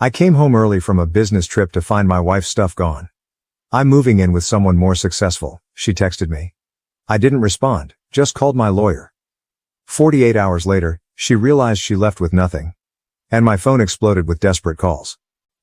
I came home early from a business trip to find my wife's stuff gone. I'm moving in with someone more successful, she texted me. I didn't respond, just called my lawyer. 48 hours later, she realized she left with nothing. And my phone exploded with desperate calls.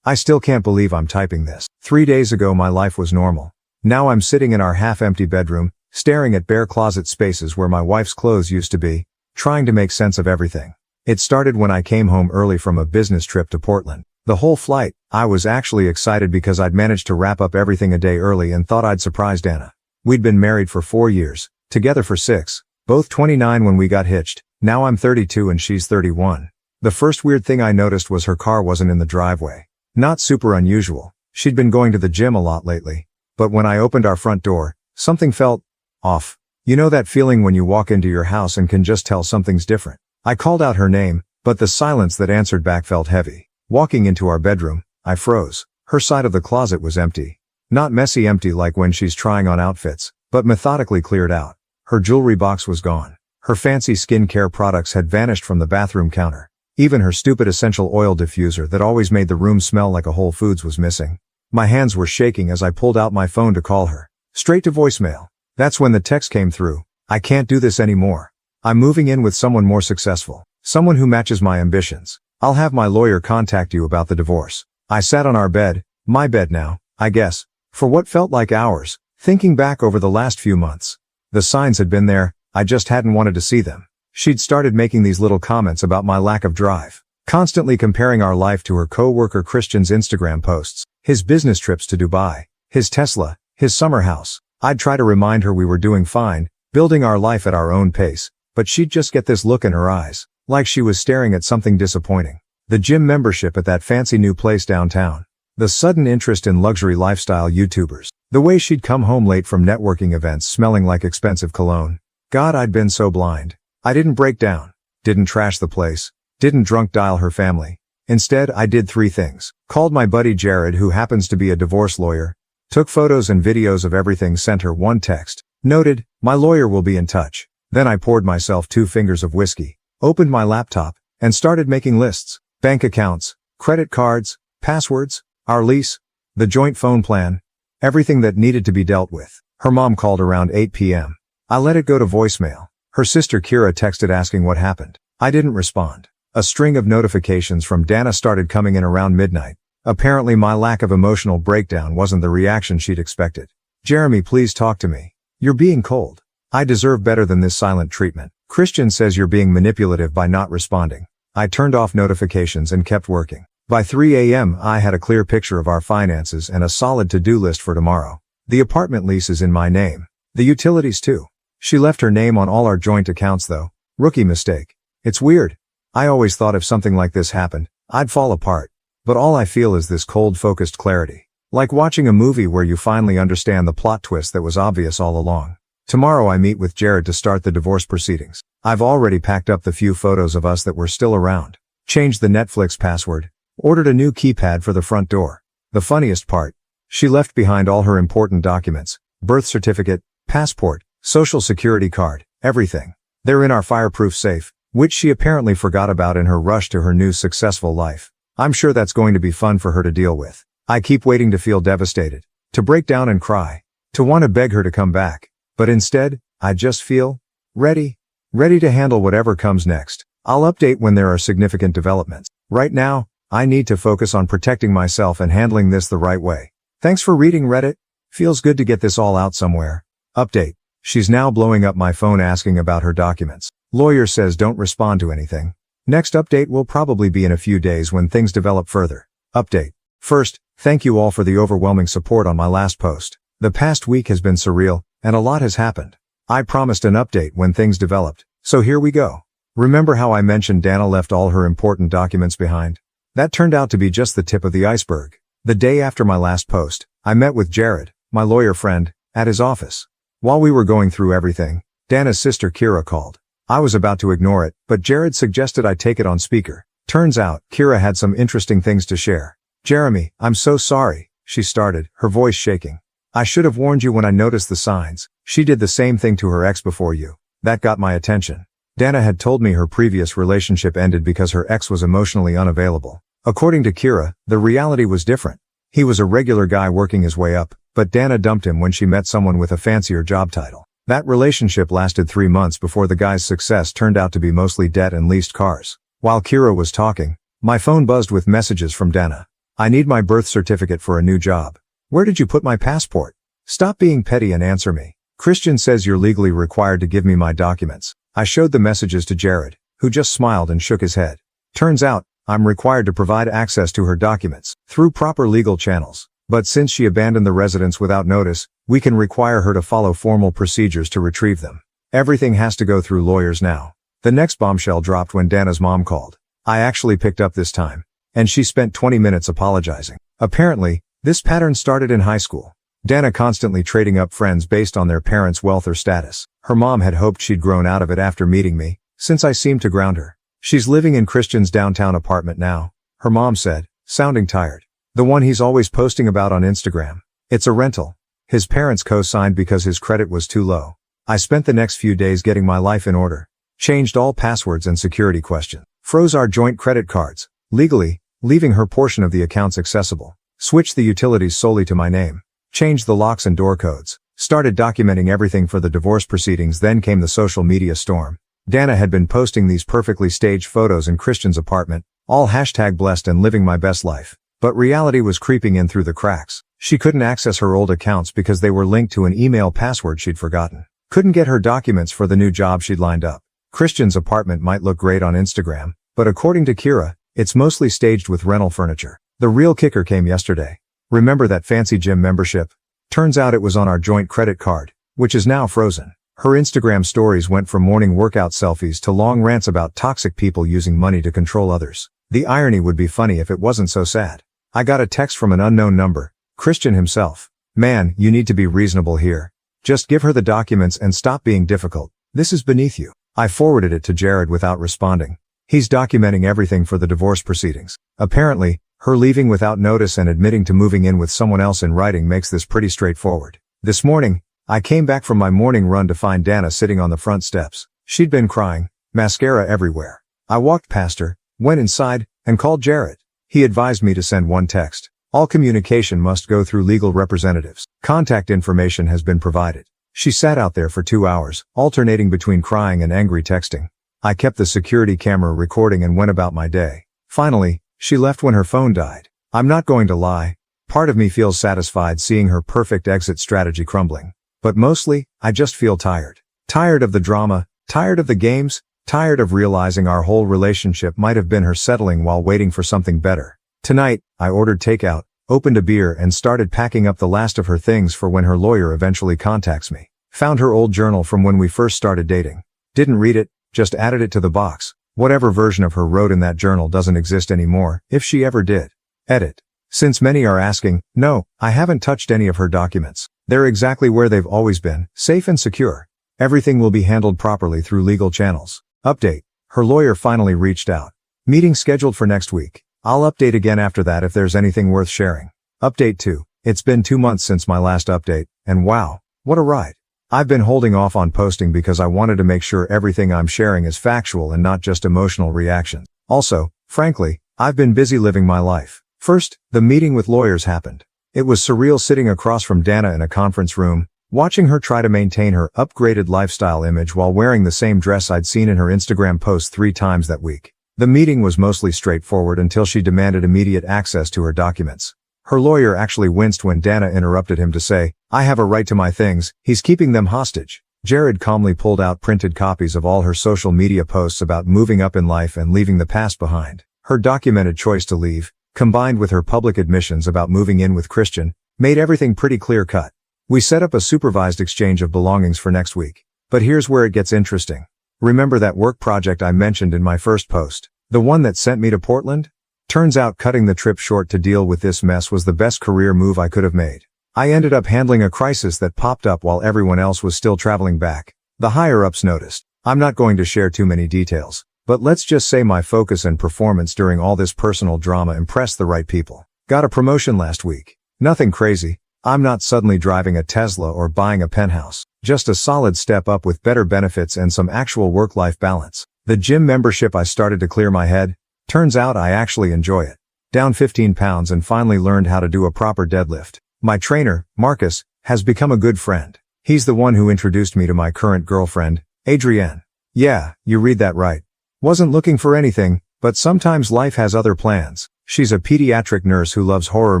I still can't believe I'm typing this. 3 days ago my life was normal. Now I'm sitting in our half-empty bedroom, staring at bare closet spaces where my wife's clothes used to be, trying to make sense of everything. It started when I came home early from a business trip to Portland. The whole flight, I was actually excited because I'd managed to wrap up everything a day early and thought I'd surprise Dana. We'd been married for 4 years, together for 6, both 29 when we got hitched. Now I'm 32 and she's 31. The first weird thing I noticed was her car wasn't in the driveway. Not super unusual. She'd been going to the gym a lot lately. But when I opened our front door, something felt off. You know that feeling when you walk into your house and can just tell something's different? I called out her name, but the silence that answered back felt heavy. Walking into our bedroom, I froze. Her side of the closet was empty. Not messy empty like when she's trying on outfits, but methodically cleared out. Her jewelry box was gone. Her fancy skincare products had vanished from the bathroom counter. Even her stupid essential oil diffuser that always made the room smell like a Whole Foods was missing. My hands were shaking as I pulled out my phone to call her. Straight to voicemail. That's when the text came through. I can't do this anymore. I'm moving in with someone more successful. Someone who matches my ambitions. I'll have my lawyer contact you about the divorce. I sat on our bed, my bed now, I guess, for what felt like hours, thinking back over the last few months. The signs had been there, I just hadn't wanted to see them. She'd started making these little comments about my lack of drive, constantly comparing our life to her co-worker Christian's Instagram posts, his business trips to Dubai, his Tesla, his summer house. I'd try to remind her we were doing fine, building our life at our own pace, but she'd just get this look in her eyes, like she was staring at something disappointing. The gym membership at that fancy new place downtown. The sudden interest in luxury lifestyle YouTubers. The way she'd come home late from networking events smelling like expensive cologne. God, I'd been so blind. I didn't break down. Didn't trash the place. Didn't drunk dial her family. Instead, I did 3 things. Called my buddy Jared, who happens to be a divorce lawyer. Took photos and videos of everything, sent her 1 text. Noted, my lawyer will be in touch. Then I poured myself 2 fingers of whiskey. Opened my laptop, and started making lists. Bank accounts, credit cards, passwords, our lease, the joint phone plan, everything that needed to be dealt with. Her mom called around 8 p.m. I let it go to voicemail. Her sister Kira texted asking what happened. I didn't respond. A string of notifications from Dana started coming in around midnight. Apparently my lack of emotional breakdown wasn't the reaction she'd expected. Jeremy, please talk to me. You're being cold. I deserve better than this silent treatment. Christian says you're being manipulative by not responding. I turned off notifications and kept working. By 3 a.m. I had a clear picture of our finances and a solid to-do list for tomorrow. The apartment lease is in my name. The utilities too. She left her name on all our joint accounts though. Rookie mistake. It's weird. I always thought if something like this happened, I'd fall apart. But all I feel is this cold, focused clarity. Like watching a movie where you finally understand the plot twist that was obvious all along. Tomorrow I meet with Jared to start the divorce proceedings. I've already packed up the few photos of us that were still around. Changed the Netflix password. Ordered a new keypad for the front door. The funniest part. She left behind all her important documents. Birth certificate, passport, social security card, everything. They're in our fireproof safe, which she apparently forgot about in her rush to her new successful life. I'm sure that's going to be fun for her to deal with. I keep waiting to feel devastated. To break down and cry. To want to beg her to come back. But instead, I just feel ready to handle whatever comes next. I'll update when there are significant developments. Right now, I need to focus on protecting myself and handling this the right way. Thanks for reading, Reddit. Feels good to get this all out somewhere. Update. She's now blowing up my phone asking about her documents. Lawyer says don't respond to anything. Next update will probably be in a few days when things develop further. Update. First, thank you all for the overwhelming support on my last post. The past week has been surreal, and a lot has happened. I promised an update when things developed, so here we go. Remember how I mentioned Dana left all her important documents behind? That turned out to be just the tip of the iceberg. The day after my last post, I met with Jared, my lawyer friend, at his office. While we were going through everything, Dana's sister Kira called. I was about to ignore it, but Jared suggested I take it on speaker. Turns out, Kira had some interesting things to share. Jeremy, I'm so sorry, she started, her voice shaking. I should have warned you when I noticed the signs. She did the same thing to her ex before you. That got my attention. Dana had told me her previous relationship ended because her ex was emotionally unavailable. According to Kira, the reality was different. He was a regular guy working his way up, but Dana dumped him when she met someone with a fancier job title. That relationship lasted 3 months before the guy's success turned out to be mostly debt and leased cars. While Kira was talking, my phone buzzed with messages from Dana. I need my birth certificate for a new job. Where did you put my passport? Stop being petty and answer me. Christian says you're legally required to give me my documents. I showed the messages to Jared, who just smiled and shook his head. Turns out, I'm required to provide access to her documents through proper legal channels. But since she abandoned the residence without notice, we can require her to follow formal procedures to retrieve them. Everything has to go through lawyers now. The next bombshell dropped when Dana's mom called. I actually picked up this time, and she spent 20 minutes apologizing. Apparently, this pattern started in high school. Dana constantly trading up friends based on their parents' wealth or status. Her mom had hoped she'd grown out of it after meeting me, since I seemed to ground her. She's living in Christian's downtown apartment now, her mom said, sounding tired. The one he's always posting about on Instagram. It's a rental. His parents co-signed because his credit was too low. I spent the next few days getting my life in order. Changed all passwords and security questions. Froze our joint credit cards, legally, leaving her portion of the accounts accessible. Switched the utilities solely to my name. Changed the locks and door codes. Started documenting everything for the divorce proceedings. Then came the social media storm. Dana had been posting these perfectly staged photos in Christian's apartment, all #blessed and living my best life. But reality was creeping in through the cracks. She couldn't access her old accounts because they were linked to an email password she'd forgotten. Couldn't get her documents for the new job she'd lined up. Christian's apartment might look great on Instagram, but according to Kira, it's mostly staged with rental furniture. The real kicker came yesterday. Remember that fancy gym membership? Turns out it was on our joint credit card, which is now frozen. Her Instagram stories went from morning workout selfies to long rants about toxic people using money to control others. The irony would be funny if it wasn't so sad. I got a text from an unknown number, Christian himself. Man, you need to be reasonable here. Just give her the documents and stop being difficult. This is beneath you. I forwarded it to Jared without responding. He's documenting everything for the divorce proceedings. Apparently, her leaving without notice and admitting to moving in with someone else in writing makes this pretty straightforward. This morning, I came back from my morning run to find Dana sitting on the front steps. She'd been crying, mascara everywhere. I walked past her, went inside, and called Jared. He advised me to send one text. All communication must go through legal representatives. Contact information has been provided. She sat out there for 2 hours, alternating between crying and angry texting. I kept the security camera recording and went about my day. Finally, she left when her phone died. I'm not going to lie. Part of me feels satisfied seeing her perfect exit strategy crumbling. But mostly, I just feel tired. Tired of the drama, tired of the games, tired of realizing our whole relationship might have been her settling while waiting for something better. Tonight, I ordered takeout, opened a beer and started packing up the last of her things for when her lawyer eventually contacts me. Found her old journal from when we first started dating. Didn't read it, just added it to the box. Whatever version of her wrote in that journal doesn't exist anymore, if she ever did. Edit. Since many are asking, no, I haven't touched any of her documents. They're exactly where they've always been, safe and secure. Everything will be handled properly through legal channels. Update. Her lawyer finally reached out. Meeting scheduled for next week. I'll update again after that if there's anything worth sharing. Update 2. It's been 2 months since my last update, and wow, what a ride. I've been holding off on posting because I wanted to make sure everything I'm sharing is factual and not just emotional reactions. Also, frankly, I've been busy living my life. First, the meeting with lawyers happened. It was surreal sitting across from Dana in a conference room, watching her try to maintain her upgraded lifestyle image while wearing the same dress I'd seen in her Instagram post 3 times that week. The meeting was mostly straightforward until she demanded immediate access to her documents. Her lawyer actually winced when Dana interrupted him to say, I have a right to my things, he's keeping them hostage. Jared calmly pulled out printed copies of all her social media posts about moving up in life and leaving the past behind. Her documented choice to leave, combined with her public admissions about moving in with Christian, made everything pretty clear-cut. We set up a supervised exchange of belongings for next week. But here's where it gets interesting. Remember that work project I mentioned in my first post? The one that sent me to Portland? Turns out cutting the trip short to deal with this mess was the best career move I could have made. I ended up handling a crisis that popped up while everyone else was still traveling back. The higher-ups noticed. I'm not going to share too many details, but let's just say my focus and performance during all this personal drama impressed the right people. Got a promotion last week. Nothing crazy. I'm not suddenly driving a Tesla or buying a penthouse. Just a solid step up with better benefits and some actual work-life balance. The gym membership I started to clear my head. Turns out I actually enjoy it. Down 15 pounds and finally learned how to do a proper deadlift. My trainer, Marcus, has become a good friend. He's the one who introduced me to my current girlfriend, Adrienne. Yeah, you read that right. Wasn't looking for anything, but sometimes life has other plans. She's a pediatric nurse who loves horror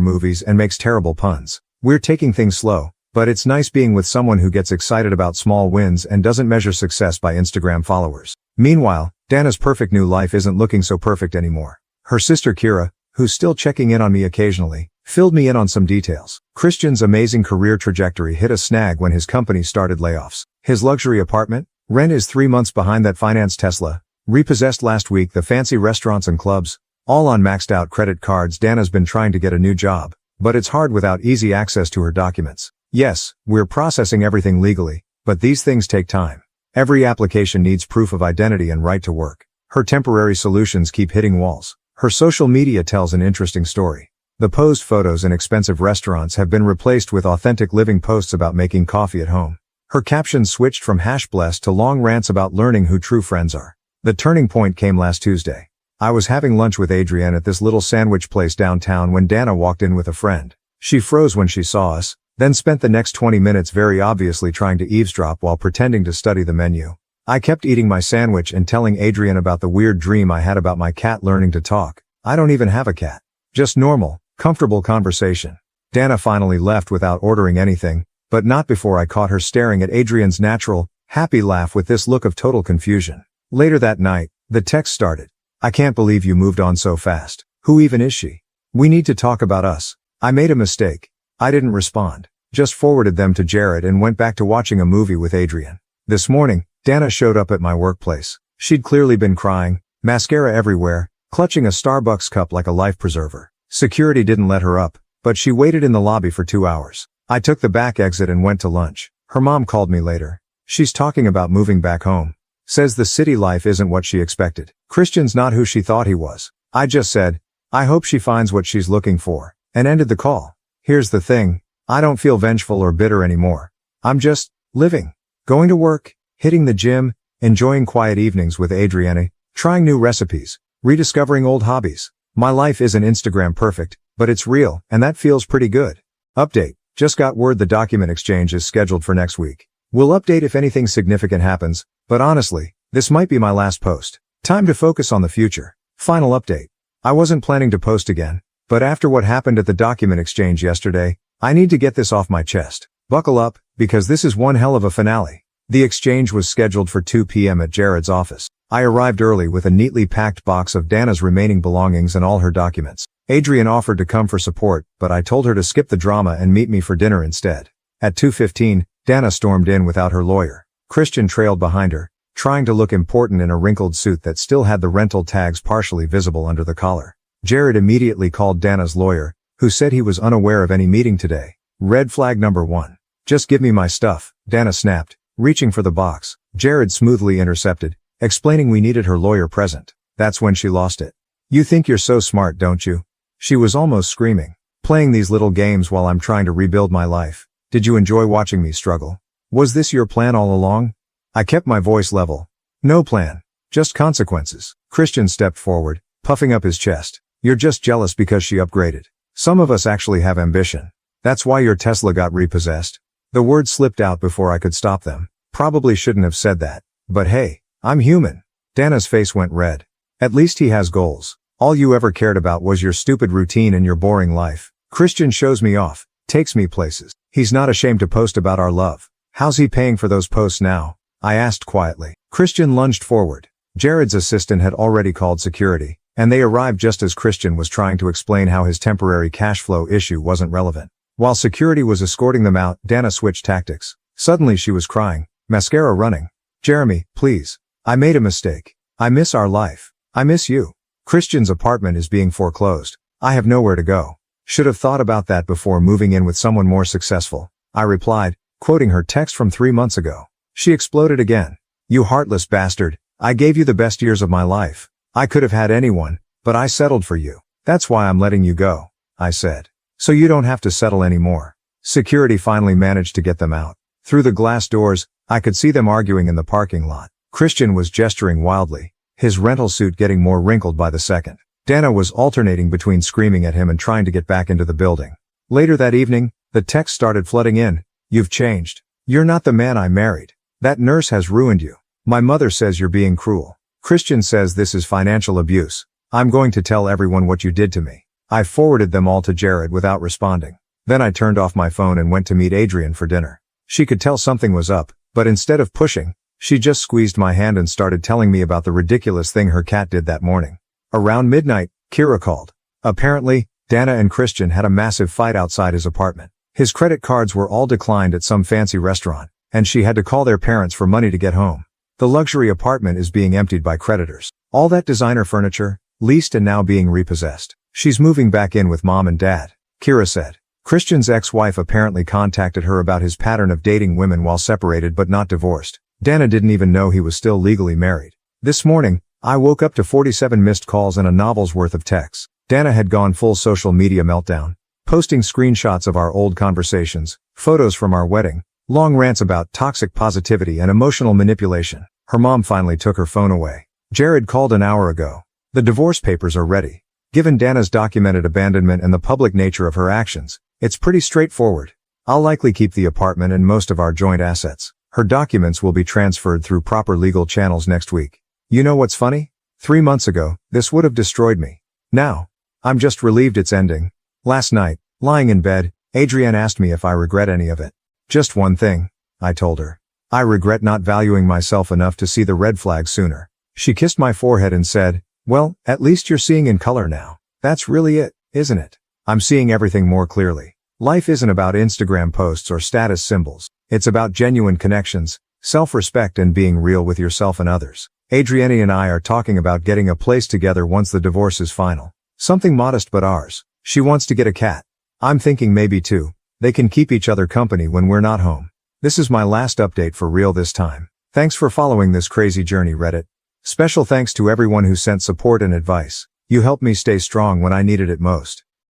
movies and makes terrible puns. We're taking things slow, but it's nice being with someone who gets excited about small wins and doesn't measure success by Instagram followers. Meanwhile, Dana's perfect new life isn't looking so perfect anymore. Her sister Kira, who's still checking in on me occasionally, filled me in on some details. Christian's amazing career trajectory hit a snag when his company started layoffs. His luxury apartment, rent is 3 months behind that financed Tesla, repossessed last week, the fancy restaurants and clubs, all on maxed out credit cards. Dana's been trying to get a new job, but it's hard without easy access to her documents. Yes, we're processing everything legally, but these things take time. Every application needs proof of identity and right to work. Her temporary solutions keep hitting walls. Her social media tells an interesting story. The posed photos in expensive restaurants have been replaced with authentic living posts about making coffee at home. Her captions switched from #blessed to long rants about learning who true friends are. The turning point came last Tuesday. I was having lunch with Adrienne at this little sandwich place downtown when Dana walked in with a friend. She froze when she saw us, then spent the next 20 minutes very obviously trying to eavesdrop while pretending to study the menu. I kept eating my sandwich and telling Adrienne about the weird dream I had about my cat learning to talk. I don't even have a cat. Just normal, comfortable conversation. Dana finally left without ordering anything, but not before I caught her staring at Adrienne's natural, happy laugh with this look of total confusion. Later that night, the text started. I can't believe you moved on so fast. Who even is she? We need to talk about us. I made a mistake. I didn't respond. Just forwarded them to Jared and went back to watching a movie with Adrienne. This morning, Dana showed up at my workplace. She'd clearly been crying, mascara everywhere, clutching a Starbucks cup like a life preserver. Security didn't let her up, but she waited in the lobby for 2 hours. I took the back exit and went to lunch. Her mom called me later. She's talking about moving back home. Says the city life isn't what she expected. Christian's not who she thought he was. I just said, I hope she finds what she's looking for, and ended the call. Here's the thing. I don't feel vengeful or bitter anymore. I'm just living, going to work, hitting the gym, enjoying quiet evenings with Adrienne, trying new recipes, rediscovering old hobbies. My life isn't Instagram perfect, but it's real, and that feels pretty good. Update. Just got word the document exchange is scheduled for next week. We'll update if anything significant happens, but honestly, this might be my last post. Time to focus on the future. Final update. I wasn't planning to post again, but after what happened at the document exchange yesterday, I need to get this off my chest. Buckle up, because this is one hell of a finale. The exchange was scheduled for 2 p.m. at Jared's office. I arrived early with a neatly packed box of Dana's remaining belongings and all her documents. Adrienne offered to come for support, but I told her to skip the drama and meet me for dinner instead. At 2:15, Dana stormed in without her lawyer. Christian trailed behind her, trying to look important in a wrinkled suit that still had the rental tags partially visible under the collar. Jared immediately called Dana's lawyer, who said he was unaware of any meeting today. Red flag number 1. Just give me my stuff, Dana snapped, reaching for the box. Jared smoothly intercepted, explaining we needed her lawyer present. That's when she lost it. You think you're so smart, don't you? She was almost screaming. Playing these little games while I'm trying to rebuild my life. Did you enjoy watching me struggle? Was this your plan all along? I kept my voice level. No plan. Just consequences. Christian stepped forward, puffing up his chest. You're just jealous because she upgraded. Some of us actually have ambition. That's why your Tesla got repossessed. The words slipped out before I could stop them. Probably shouldn't have said that. But hey, I'm human. Dana's face went red. At least he has goals. All you ever cared about was your stupid routine and your boring life. Christian shows me off, takes me places. He's not ashamed to post about our love. How's he paying for those posts now? I asked quietly. Christian lunged forward. Jared's assistant had already called security, and they arrived just as Christian was trying to explain how his temporary cash flow issue wasn't relevant. While security was escorting them out, Dana switched tactics. Suddenly she was crying, mascara running. Jeremy, please. I made a mistake. I miss our life. I miss you. Christian's apartment is being foreclosed. I have nowhere to go. Should have thought about that before moving in with someone more successful. I replied, quoting her text from 3 months ago. She exploded again. You heartless bastard. I gave you the best years of my life. I could have had anyone, but I settled for you. That's why I'm letting you go, I said. So you don't have to settle anymore. Security finally managed to get them out. Through the glass doors, I could see them arguing in the parking lot. Christian was gesturing wildly, his rental suit getting more wrinkled by the second. Dana was alternating between screaming at him and trying to get back into the building. Later that evening, the texts started flooding in. You've changed. You're not the man I married. That nurse has ruined you. My mother says you're being cruel. Christian says this is financial abuse. I'm going to tell everyone what you did to me. I forwarded them all to Jared without responding. Then I turned off my phone and went to meet Adrian for dinner. She could tell something was up, but instead of pushing, she just squeezed my hand and started telling me about the ridiculous thing her cat did that morning. Around midnight, Kira called. Apparently, Dana and Christian had a massive fight outside his apartment. His credit cards were all declined at some fancy restaurant, and she had to call their parents for money to get home. The luxury apartment is being emptied by creditors. All that designer furniture, leased and now being repossessed. She's moving back in with mom and dad, Kira said. Christian's ex-wife apparently contacted her about his pattern of dating women while separated but not divorced. Dana didn't even know he was still legally married. This morning, I woke up to 47 missed calls and a novel's worth of texts. Dana had gone full social media meltdown, posting screenshots of our old conversations, photos from our wedding, long rants about toxic positivity and emotional manipulation. Her mom finally took her phone away. Jared called an hour ago. The divorce papers are ready. Given Dana's documented abandonment and the public nature of her actions, it's pretty straightforward. I'll likely keep the apartment and most of our joint assets. Her documents will be transferred through proper legal channels next week. You know what's funny? 3 months ago, this would have destroyed me. Now, I'm just relieved it's ending. Last night, lying in bed, Adrienne asked me if I regret any of it. Just one thing, I told her. I regret not valuing myself enough to see the red flags sooner. She kissed my forehead and said, well, at least you're seeing in color now. That's really it, isn't it? I'm seeing everything more clearly. Life isn't about Instagram posts or status symbols. It's about genuine connections, self-respect and being real with yourself and others. Adrienne and I are talking about getting a place together once the divorce is final. Something modest but ours. She wants to get a cat. I'm thinking maybe 2. They can keep each other company when we're not home. This is my last update for real this time. Thanks for following this crazy journey, Reddit. Special thanks to everyone who sent support and advice. You helped me stay strong when I needed it most.